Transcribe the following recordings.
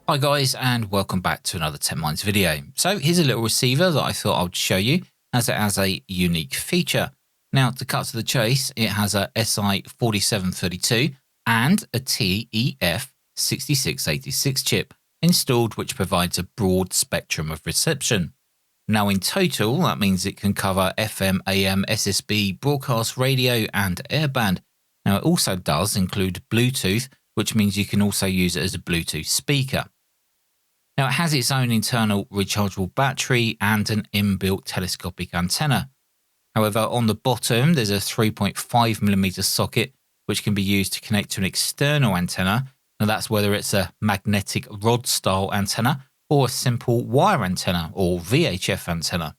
Hi guys, and welcome back to another Tech Minds video. So here's a little receiver that I thought I'd show you as it has a unique feature. Now, to cut to the chase, it has a SI4732 and a TEF6686 chip installed, which provides a broad spectrum of reception. Now in total, that means it can cover FM, AM, SSB, broadcast radio and airband. Now it also does include Bluetooth, which means you can also use it as a Bluetooth speaker. Now it has its own internal rechargeable battery and an inbuilt telescopic antenna. However, on the bottom there's a 3.5mm socket which can be used to connect to an external antenna. Now that's whether it's a magnetic rod style antenna or a simple wire antenna or VHF antenna.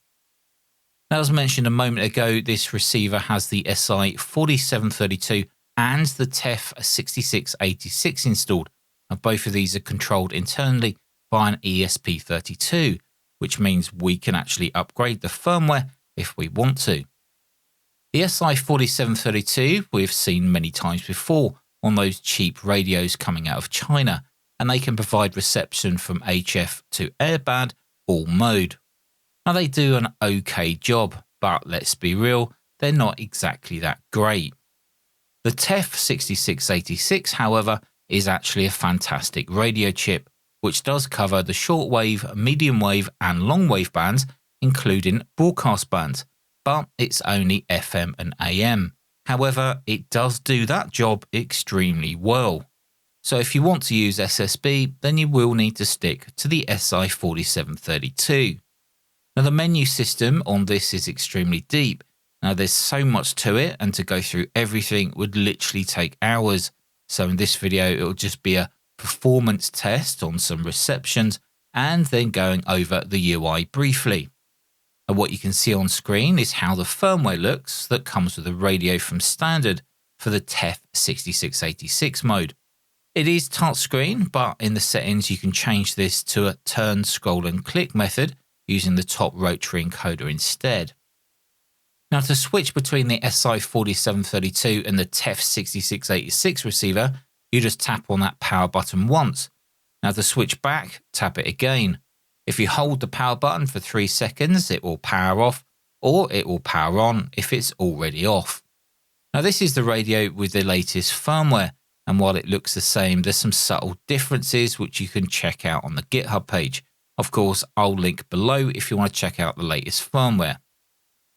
Now, as mentioned a moment ago, this receiver has the SI4732 and the TEF6686 installed. Now, both of these are controlled internally by an ESP32, which means we can actually upgrade the firmware if we want to. The SI4732 we've seen many times before on those cheap radios coming out of China, and they can provide reception from HF to airband all mode. Now they do an okay job, but let's be real, they're not exactly that great. The TEF6686, however, is actually a fantastic radio chip, which does cover the shortwave, medium wave and long wave bands, including broadcast bands, but it's only FM and AM. However, it does do that job extremely well. So if you want to use SSB, then you will need to stick to the SI4732. Now the menu system on this is extremely deep. Now there's so much to it, and to go through everything would literally take hours. So in this video, it'll just be a performance test on some receptions and then going over the UI briefly. And what you can see on screen is how the firmware looks that comes with the radio from standard for the TEF6686 mode. It is touchscreen, but in the settings you can change this to a turn, scroll and click method using the top rotary encoder instead. Now to switch between the SI4732 and the TEF6686 receiver, you just tap on that power button once. Now to switch back, tap it again. If you hold the power button for 3 seconds, it will power off, or it will power on if it's already off. Now this is the radio with the latest firmware, and while it looks the same, there's some subtle differences which you can check out on the GitHub page. Of course, I'll link below if you want to check out the latest firmware.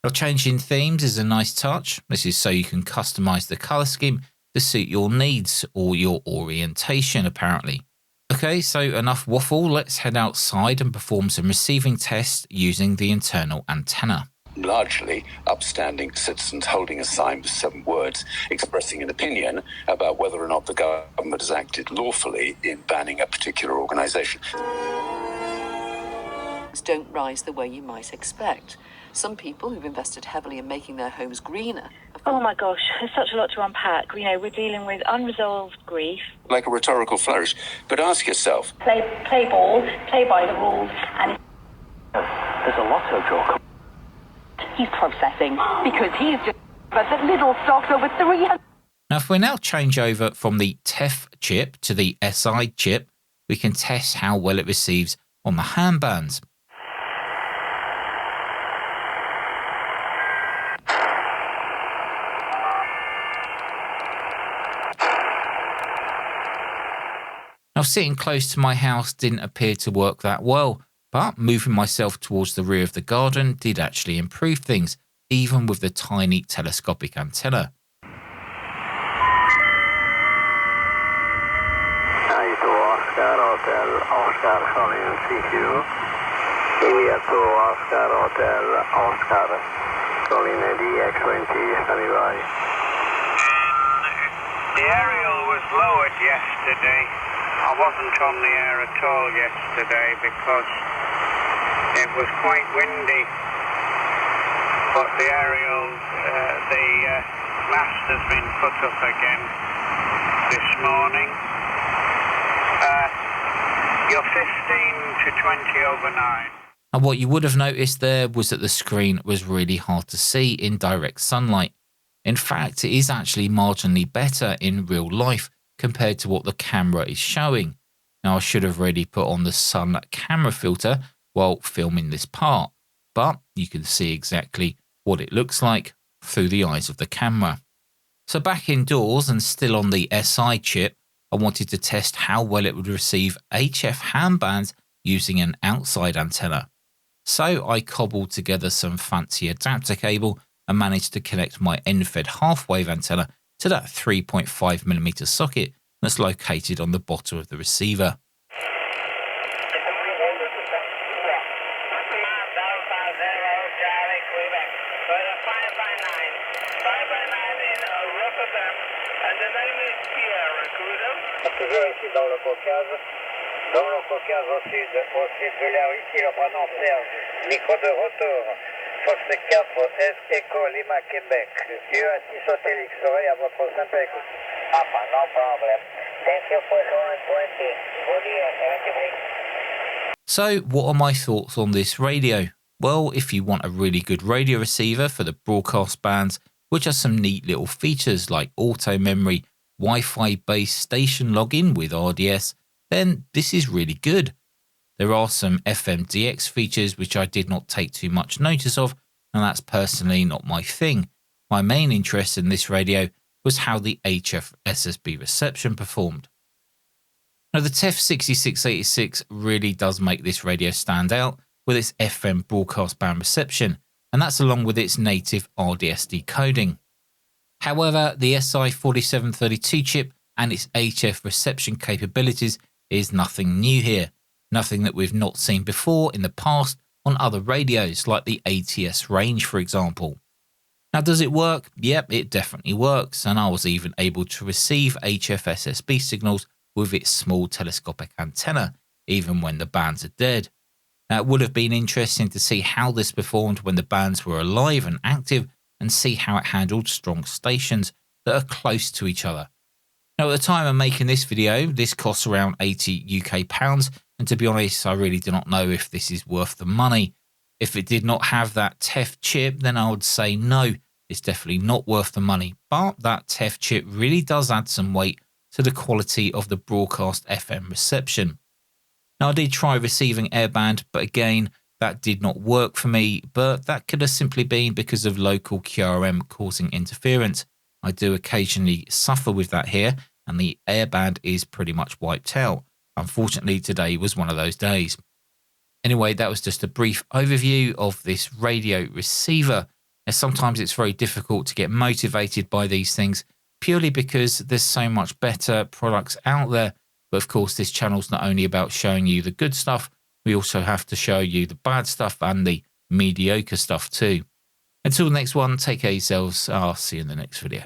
Now changing themes is a nice touch. This is so you can customize the color scheme to suit your needs or your orientation, apparently. Okay, so enough waffle, let's head outside and perform some receiving tests using the internal antenna. Largely upstanding citizens holding a sign with 7 words expressing an opinion about whether or not the government has acted lawfully in banning a particular organisation. Don't rise the way you might expect. Some people who've invested heavily in making their homes greener. Oh my gosh, there's such a lot to unpack. You know, we're dealing with unresolved grief. Like a rhetorical flourish. But ask yourself. Play ball, play by the rules, and there's a lotto draw. he's processing because he's just but the little stocks over 300. Now if we now change over from the TEF chip to the SI chip, we can test how well it receives on the ham bands. Now sitting close to my house didn't appear to work that well, but moving myself towards the rear of the garden did actually improve things, even with the tiny telescopic antenna. Oscar Hotel, Oscar Colin CQ. India to Oscar Hotel, Oscar Colin DX20, standing by. The aerial was lowered yesterday. I wasn't on the air at all yesterday because it was quite windy. But the aerial, the mast has been put up again this morning. You're 15 to 20 over 9. And what you would have noticed there was that the screen was really hard to see in direct sunlight. In fact, it is actually marginally better in real life compared to what the camera is showing. Now I should have already put on the sun camera filter while filming this part, but you can see exactly what it looks like through the eyes of the camera. So back indoors and still on the SI chip, I wanted to test how well it would receive HF ham bands using an outside antenna. So I cobbled together some fancy adapter cable and managed to connect my end-fed half-wave antenna to that 3.5mm socket that's located on the bottom of the receiver. Dans le Caucase au sud de l'air, ici le prénom Serge, micro de retour, Fox 4, S, Echo, Lima, Québec, US6 Satellite, serait à votre simple écoute. No problem. Thank you for 120. Good year, So what are my thoughts on this radio? Well, if you want a really good radio receiver for the broadcast bands, which has some neat little features like auto memory, Wi-Fi based station login with RDS, then this is really good. There are some FMDX features which I did not take too much notice of, and that's personally not my thing. My main interest in this radio was how the HF SSB reception performed. Now the TEF6686 really does make this radio stand out with its FM broadcast band reception, and that's along with its native RDS decoding. However, the SI4732 chip and its HF reception capabilities is nothing new here, nothing that we've not seen before in the past on other radios like the ATS range, for example. Now, does it work? Yep, it definitely works, and I was even able to receive HF SSB signals with its small telescopic antenna, even when the bands are dead. Now, it would have been interesting to see how this performed when the bands were alive and active, and see how it handled strong stations that are close to each other. Now, at the time of making this video, this costs around 80 UK pounds, and to be honest, I really do not know if this is worth the money. If it did not have that TEF chip, then I would say no, it's definitely not worth the money. But that TEF chip really does add some weight to the quality of the broadcast FM reception. Now, I did try receiving airband, but again, that did not work for me, but that could have simply been because of local QRM causing interference. I do occasionally suffer with that here, and the airband is pretty much wiped out. Unfortunately, today was one of those days. Anyway, that was just a brief overview of this radio receiver. And sometimes it's very difficult to get motivated by these things purely because there's so much better products out there. But of course, this channel's not only about showing you the good stuff, we also have to show you the bad stuff and the mediocre stuff too. Until the next one, take care of yourselves. I'll see you in the next video.